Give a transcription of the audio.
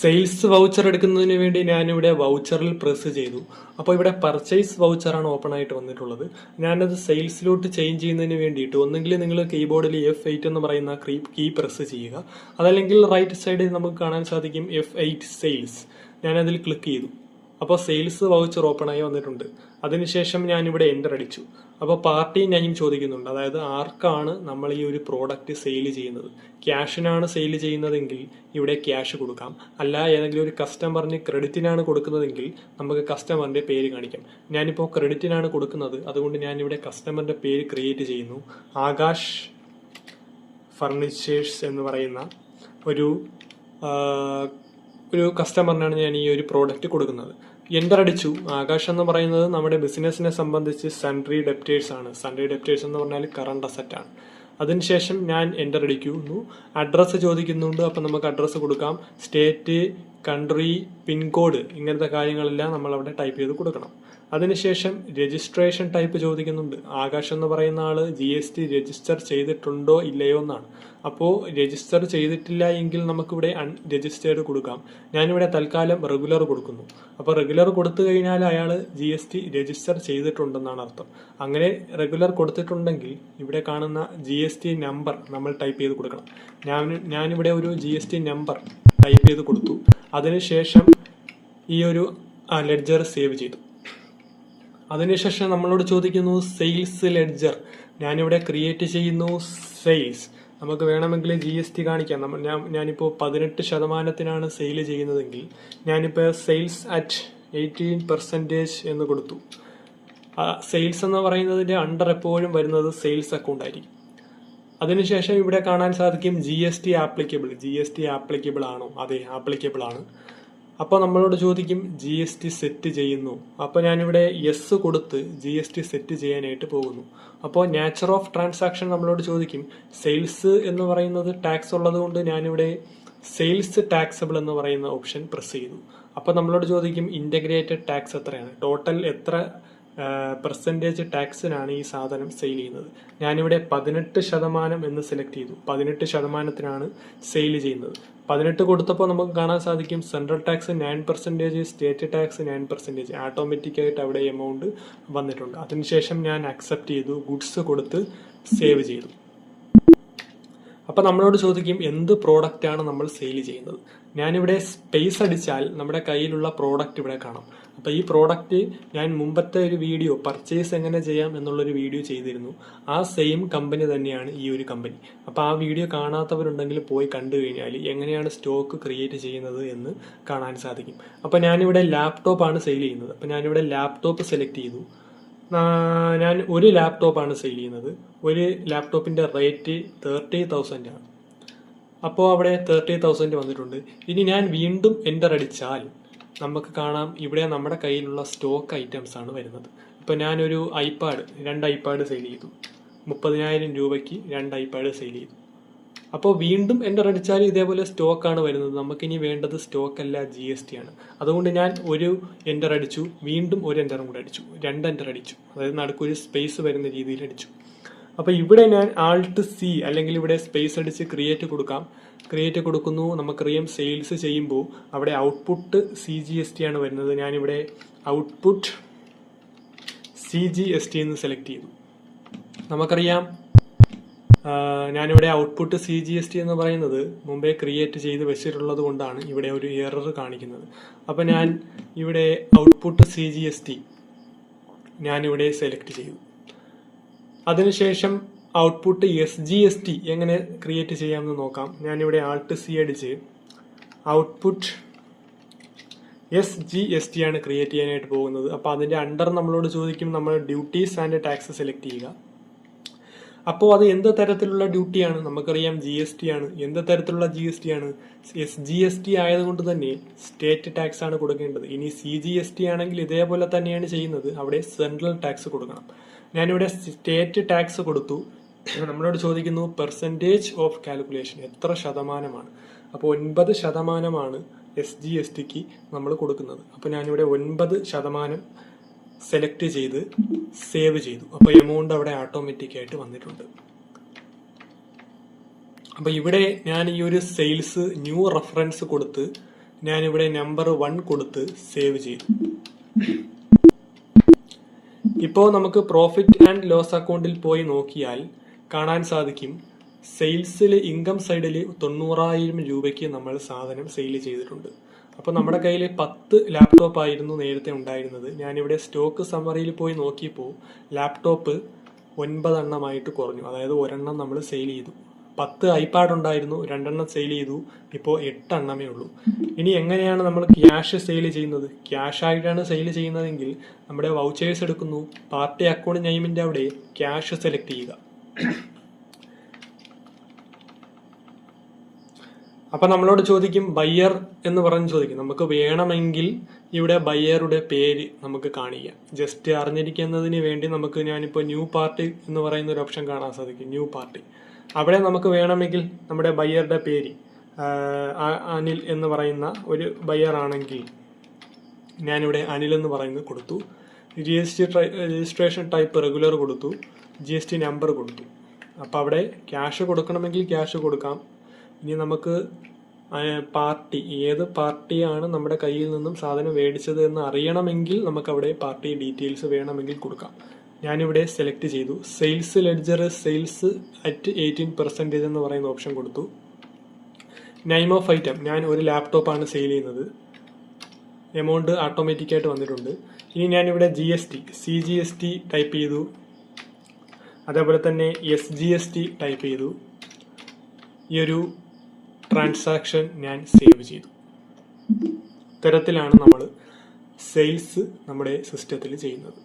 Sales voucher എടുക്കുന്നതിന് വേണ്ടി ഞാനിവിടെ വൗച്ചറിൽ പ്രസ് ചെയ്തു. അപ്പോൾ ഇവിടെ പർച്ചേസ് വൗച്ചറാണ് ഓപ്പൺ ആയിട്ട് വന്നിട്ടുള്ളത്. ഞാനത് സെയിൽസിലോട്ട് ചേഞ്ച് ചെയ്യുന്നതിന് വേണ്ടിയിട്ട് ഒന്നെങ്കിൽ നിങ്ങൾ കീബോർഡിൽ F8 എന്ന് പറയുന്ന കീ പ്രസ് ചെയ്യുക, അതല്ലെങ്കിൽ റൈറ്റ് സൈഡിൽ നമുക്ക് കാണാൻ സാധിക്കും F8 സെയിൽസ്. ഞാനതിൽ ക്ലിക്ക് ചെയ്തു. അപ്പോൾ സെയിൽസ് വൗച്ചർ ഓപ്പൺ ആയി വന്നിട്ടുണ്ട്. അതിനുശേഷം ഞാനിവിടെ എൻ്റർ അടിച്ചു. അപ്പോൾ പാർട്ടി നെയിം ചോദിക്കുന്നുണ്ട്, അതായത് ആർക്കാണ് നമ്മൾ ഈ ഒരു പ്രോഡക്റ്റ് സെയിൽ ചെയ്യുന്നത്. ക്യാഷിനാണ് സെയിൽ ചെയ്യുന്നതെങ്കിൽ ഇവിടെ ക്യാഷ് കൊടുക്കാം, അല്ല ഏതെങ്കിലും ഒരു കസ്റ്റമറിന് ക്രെഡിറ്റിനാണ് കൊടുക്കുന്നതെങ്കിൽ നമുക്ക് കസ്റ്റമറിന്റെ പേര് കാണിക്കാം. ഞാനിപ്പോൾ ക്രെഡിറ്റിനാണ് കൊടുക്കുന്നത്, അതുകൊണ്ട് ഞാനിവിടെ കസ്റ്റമറിന്റെ പേര് ക്രിയേറ്റ് ചെയ്യുന്നു. ആകാശ് ഫർണിച്ചേഴ്സ് എന്ന് പറയുന്ന ഒരു കസ്റ്റമറിനാണ് ഞാൻ ഈ ഒരു പ്രോഡക്റ്റ് കൊടുക്കുന്നത്. എൻ്റർ അടിച്ചു. ആകാശ് എന്ന് പറയുന്നത് നമ്മുടെ ബിസിനസ്സിനെ സംബന്ധിച്ച് സൺട്രി ഡെപ്റ്റേഴ്സ് ആണ്. സൺട്രി ഡെപ്റ്റേഴ്സ് എന്ന് പറഞ്ഞാൽ കറണ്ട് അസറ്റ് ആണ്. അതിനുശേഷം ഞാൻ എൻ്റർ അടിക്കുന്നു. അഡ്രസ്സ് ചോദിക്കുന്നുണ്ട്, അപ്പം നമുക്ക് അഡ്രസ്സ് കൊടുക്കാം. സ്റ്റേറ്റ്, കൺട്രി, പിൻകോഡ്, ഇങ്ങനത്തെ കാര്യങ്ങളെല്ലാം നമ്മൾ അവിടെ ടൈപ്പ് ചെയ്ത് കൊടുക്കണം. അതിനുശേഷം രജിസ്ട്രേഷൻ ടൈപ്പ് ചോദിക്കുന്നുണ്ട്. ആകാശ് എന്ന് പറയുന്ന ആള് GST രജിസ്റ്റർ ചെയ്തിട്ടുണ്ടോ ഇല്ലയോ എന്നാണ്. അപ്പോൾ രജിസ്റ്റർ ചെയ്തിട്ടില്ല എങ്കിൽ നമുക്കിവിടെ അൺരജിസ്റ്റേർഡ് കൊടുക്കാം. ഞാനിവിടെ തൽക്കാലം റെഗുലർ കൊടുക്കുന്നു. അപ്പോൾ റെഗുലർ കൊടുത്തു കഴിഞ്ഞാൽ അയാൾ GST രജിസ്റ്റർ ചെയ്തിട്ടുണ്ടെന്നാണ് അർത്ഥം. അങ്ങനെ റെഗുലർ കൊടുത്തിട്ടുണ്ടെങ്കിൽ ഇവിടെ കാണുന്ന GST നമ്പർ നമ്മൾ ടൈപ്പ് ചെയ്ത് കൊടുക്കണം. ഞാനിവിടെ ഒരു GST നമ്പർ ടൈപ്പ് ചെയ്ത് കൊടുത്തു. അതിനുശേഷം ഈ ഒരു ലെഡ്ജർ സേവ് ചെയ്തു. അതിനുശേഷം നമ്മളോട് ചോദിക്കുന്നു സെയിൽസ് ലെഡ്ജർ. ഞാനിവിടെ ക്രിയേറ്റ് ചെയ്യുന്നു സെയിൽസ്. നമുക്ക് വേണമെങ്കിൽ GST കാണിക്കാം. ഞാനിപ്പോൾ 18% സെയിൽ ചെയ്യുന്നതെങ്കിൽ ഞാനിപ്പോൾ സെയിൽസ് അറ്റ് 18% എന്ന് കൊടുത്തു. സെയിൽസ് എന്ന് പറയുന്നതിന്റെ അണ്ടർ എപ്പോഴും വരുന്നത് സെയിൽസ് അക്കൗണ്ട് ആയിരിക്കും. അതിനുശേഷം ഇവിടെ കാണാൻ സാധിക്കും GST ആപ്ലിക്കബിൾ. GST ആപ്ലിക്കബിൾ ആണോ? അതെ, ആപ്ലിക്കബിൾ ആണ്. അപ്പോൾ നമ്മളോട് ചോദിക്കും GST സെറ്റ് ചെയ്യുന്നു. അപ്പോൾ ഞാനിവിടെ യെസ് കൊടുത്ത് GST സെറ്റ് ചെയ്യാനായിട്ട് പോകുന്നു. അപ്പോൾ നേച്ചർ ഓഫ് ട്രാൻസാക്ഷൻ നമ്മളോട് ചോദിക്കും. സെയിൽസ് എന്ന് പറയുന്നത് ടാക്സ് ഉള്ളത് കൊണ്ട് ഞാനിവിടെ സെയിൽസ് ടാക്സബിൾ എന്ന് പറയുന്ന ഓപ്ഷൻ പ്രസ് ചെയ്തു. അപ്പോൾ നമ്മളോട് ചോദിക്കും ഇന്റഗ്രേറ്റഡ് ടാക്സ് എത്രയാണ്, ടോട്ടൽ എത്ര പെർസെൻറ്റേജ് ടാക്സിനാണ് ഈ സാധനം സെയിൽ ചെയ്യുന്നത്. ഞാനിവിടെ 18% എന്ന് സെലക്ട് ചെയ്തു. 18%-നാണ് സെയിൽ ചെയ്യുന്നത്. 18 കൊടുത്തപ്പോൾ നമുക്ക് കാണാൻ സാധിക്കും സെൻട്രൽ ടാക്സ് 9%, സ്റ്റേറ്റ് ടാക്സ് 9%. ഓട്ടോമാറ്റിക്കായിട്ട് അവിടെ എമൗണ്ട് വന്നിട്ടുണ്ട്. അതിനുശേഷം ഞാൻ അക്സെപ്റ്റ് ചെയ്തു, ഗുഡ്സ് കൊടുത്ത് സേവ് ചെയ്തു. അപ്പൊ നമ്മളോട് ചോദിക്കും എന്ത് പ്രോഡക്റ്റ് ആണ് നമ്മൾ സെയിൽ ചെയ്യുന്നത്. ഞാനിവിടെ സ്പേസ് അടിച്ചാൽ നമ്മുടെ കയ്യിലുള്ള പ്രോഡക്റ്റ് ഇവിടെ കാണാം. അപ്പൊ ഈ പ്രോഡക്റ്റ് ഞാൻ മുമ്പത്തെ ഒരു വീഡിയോ പർച്ചേസ് എങ്ങനെ ചെയ്യാം എന്നുള്ളൊരു വീഡിയോ ചെയ്തിരുന്നു. ആ സെയിം കമ്പനി തന്നെയാണ് ഈ ഒരു കമ്പനി. അപ്പൊ ആ വീഡിയോ കാണാത്തവരുണ്ടെങ്കിൽ പോയി കണ്ടു കഴിഞ്ഞാൽ എങ്ങനെയാണ് സ്റ്റോക്ക് ക്രിയേറ്റ് ചെയ്യുന്നത് എന്ന് കാണാൻ സാധിക്കും. അപ്പൊ ഞാനിവിടെ ലാപ്ടോപ്പാണ് സെയിൽ ചെയ്യുന്നത്. അപ്പൊ ഞാനിവിടെ ലാപ്ടോപ്പ് സെലക്ട് ചെയ്തു. ഞാൻ ഒരു ലാപ്ടോപ്പാണ് സെയിൽ ചെയ്യുന്നത്. ഒരു ലാപ്ടോപ്പിന്റെ റേറ്റ് 30,000 ആണ്. അപ്പോൾ അവിടെ 30,000 വന്നിട്ടുണ്ട്. ഇനി ഞാൻ വീണ്ടും എൻ്റർ അടിച്ചാൽ നമുക്ക് കാണാം ഇവിടെ നമ്മുടെ കയ്യിലുള്ള സ്റ്റോക്ക് ഐറ്റംസ് ആണ് വരുന്നത്. ഇപ്പം ഞാനൊരു രണ്ട് ഐപാഡ് സെയിൽ ചെയ്തു. 30,000 രൂപയ്ക്ക് 2 ഐപാഡ് സെയിൽ ചെയ്തു. അപ്പോൾ വീണ്ടും എൻ്റർ അടിച്ചാൽ ഇതേപോലെ സ്റ്റോക്കാണ് വരുന്നത്. നമുക്കിനി വേണ്ടത് സ്റ്റോക്ക് അല്ല, GST ആണ്. അതുകൊണ്ട് ഞാൻ ഒരു എൻ്റർ അടിച്ചു, വീണ്ടും ഒരു എൻ്ററും കൂടെ അടിച്ചു, 2 എൻ്റർ അടിച്ചു. അതായത് നടുക്കൊരു സ്പേസ് വരുന്ന രീതിയിൽ അടിച്ചു. അപ്പോൾ ഇവിടെ ഞാൻ Alt+C അല്ലെങ്കിൽ ഇവിടെ സ്പേസ് അടിച്ച് ക്രിയേറ്റ് കൊടുക്കാം. ക്രിയേറ്റ് കൊടുക്കുന്നു. നമുക്കറിയാം സെയിൽസ് ചെയ്യുമ്പോൾ അവിടെ ഔട്ട്പുട്ട് CGST ആണ് വരുന്നത്. ഞാനിവിടെ ഔട്ട്പുട്ട് CGST എന്ന് സെലക്ട് ചെയ്തു. നമുക്കറിയാം ഞാനിവിടെ ഔട്ട്പുട്ട് CGST എന്ന് പറയുന്നത് മുമ്പേ ക്രിയേറ്റ് ചെയ്ത് വെച്ചിട്ടുള്ളത് കൊണ്ടാണ് ഇവിടെ ഒരു എറർ കാണിക്കുന്നത്. അപ്പം ഞാൻ ഇവിടെ ഔട്ട്പുട്ട് CGST ഞാനിവിടെ സെലക്ട് ചെയ്തു. അതിനുശേഷം ഔട്ട്പുട്ട് SGST എങ്ങനെ ക്രിയേറ്റ് ചെയ്യാമെന്ന് നോക്കാം. ഞാനിവിടെ Alt+C അടിച്ച് ഔട്ട്പുട്ട് SGST ആണ് ക്രിയേറ്റ് ചെയ്യാനായിട്ട് പോകുന്നത്. അപ്പോൾ അതിന്റെ അണ്ടർ നമ്മളോട് ചോദിക്കും നമ്മൾ ഡ്യൂട്ടീസ് ആൻഡ് ടാക്സ് സെലക്ട് ചെയ്യുക. അപ്പോൾ അത് എന്ത് തരത്തിലുള്ള ഡ്യൂട്ടിയാണ്? നമുക്കറിയാം GST ആണ്. എന്ത് തരത്തിലുള്ള GST ആണ്? SGST ആയതുകൊണ്ട് തന്നെ സ്റ്റേറ്റ് ടാക്സ് ആണ് കൊടുക്കേണ്ടത്. ഇനി CGST ആണെങ്കിൽ ഇതേപോലെ തന്നെയാണ് ചെയ്യുന്നത്. അവിടെ സെൻട്രൽ ടാക്സ് കൊടുക്കണം. ഞാനിവിടെ സ്റ്റേറ്റ് ടാക്സ് കൊടുത്തു. നമ്മളോട് ചോദിക്കുന്നു പെർസെൻറ്റേജ് ഓഫ് കാൽക്കുലേഷൻ, എത്ര ശതമാനമാണ്. അപ്പോൾ 9% SGSTക്ക് നമ്മൾ കൊടുക്കുന്നത്. അപ്പോൾ ഞാനിവിടെ 9% സെലക്ട് ചെയ്ത് സേവ് ചെയ്തു. അപ്പോൾ എമൗണ്ട് അവിടെ ഓട്ടോമാറ്റിക് ആയിട്ട് വന്നിട്ടുണ്ട്. അപ്പോൾ ഇവിടെ ഞാൻ ഈ ഒരു സെയിൽസ് ന്യൂ റെഫറൻസ് കൊടുത്ത് ഞാനിവിടെ നമ്പർ 1 കൊടുത്ത് സേവ് ചെയ്തു. ഇപ്പോൾ നമുക്ക് പ്രോഫിറ്റ് ആൻഡ് ലോസ് അക്കൗണ്ടിൽ പോയി നോക്കിയാൽ കാണാൻ സാധിക്കും, സെയിൽസിൽ ഇൻകം സൈഡിൽ 90,000 രൂപയ്ക്ക് നമ്മൾ സാധനം സെയിൽ ചെയ്തിട്ടുണ്ട്. അപ്പോൾ നമ്മുടെ കയ്യിൽ 10 ലാപ്ടോപ്പ് ആയിരുന്നു നേരത്തെ ഉണ്ടായിരുന്നത്. ഞാനിവിടെ സ്റ്റോക്ക് സമ്മറിയിൽ പോയി നോക്കിയപ്പോൾ ലാപ്ടോപ്പ് 9 എണ്ണമായിട്ട് കുറഞ്ഞു. അതായത് ഒരെണ്ണം നമ്മൾ സെയിൽ ചെയ്തു. 10 ഐപാഡ് ഉണ്ടായിരുന്നു, 2 എണ്ണം സെയിൽ ചെയ്തു. ഇപ്പോൾ 8 എണ്ണമേ ഉള്ളൂ. ഇനി എങ്ങനെയാണ് നമ്മൾ ക്യാഷ് സെയിൽ ചെയ്യുന്നത്? ക്യാഷ് ആയിട്ടാണ് സെയിൽ ചെയ്യുന്നതെങ്കിൽ നമ്മുടെ വൗച്ചേഴ്സ് എടുക്കുന്നു, പാർട്ടി അക്കൗണ്ട് നെയിമിന്റെ അവിടെ ക്യാഷ് സെലക്ട് ചെയ്യുക. അപ്പൊ നമ്മളോട് ചോദിക്കും ബയ്യർ എന്ന് പറഞ്ഞ് ചോദിക്കും. നമുക്ക് വേണമെങ്കിൽ ഇവിടെ ബയ്യറുടെ പേര് നമുക്ക് കാണിക്കാം. ജസ്റ്റ് അറിഞ്ഞിരിക്കുന്നതിന് വേണ്ടി നമുക്ക് ഞാനിപ്പോൾ ന്യൂ പാർട്ടി എന്ന് പറയുന്ന ഒരു ഓപ്ഷൻ കാണാൻ സാധിക്കും. ന്യൂ പാർട്ടി, അവിടെ നമുക്ക് വേണമെങ്കിൽ നമ്മുടെ ബയ്യറുടെ പേര് അനിൽ എന്ന് പറയുന്ന ഒരു ബയ്യർ ആണെങ്കിൽ ഞാനിവിടെ അനിൽ എന്ന് പറയുന്നത് കൊടുത്തു. രജിസ്ട്രേഷൻ ടൈപ്പ് റെഗുലർ കൊടുത്തു, GST നമ്പർ കൊടുത്തു. അപ്പോൾ അവിടെ ക്യാഷ് കൊടുക്കണമെങ്കിൽ ക്യാഷ് കൊടുക്കാം. ഇനി നമുക്ക് പാർട്ടി, ഏത് പാർട്ടിയാണ് നമ്മുടെ കയ്യിൽ നിന്നും സാധനം മേടിച്ചത് എന്ന് അറിയണമെങ്കിൽ നമുക്ക് അവിടെ പാർട്ടി ഡീറ്റെയിൽസ് വേണമെങ്കിൽ കൊടുക്കാം. ഞാനിവിടെ സെലക്ട് ചെയ്തു. സെയിൽസ് ലെഡ്ജർ സെയിൽസ് അറ്റ് 18% എന്ന് പറയുന്ന ഓപ്ഷൻ കൊടുത്തു. നെയിം ഓഫ് ഐറ്റം, ഞാൻ ഒരു ലാപ്ടോപ്പാണ് സെയിൽ ചെയ്യുന്നത്. എമൗണ്ട് ഓട്ടോമാറ്റിക്കായിട്ട് വന്നിട്ടുണ്ട്. ഇനി ഞാനിവിടെ GST CGST ടൈപ്പ് ചെയ്തു. അതേപോലെ തന്നെ SGST ടൈപ്പ് ചെയ്തു. ഈ ഒരു ട്രാൻസാക്ഷൻ ഞാൻ സേവ് ചെയ്തു. ഇത്തരത്തിലാണ് നമ്മൾ സെയിൽസ് നമ്മുടെ സിസ്റ്റത്തിൽ ചെയ്യുന്നത്.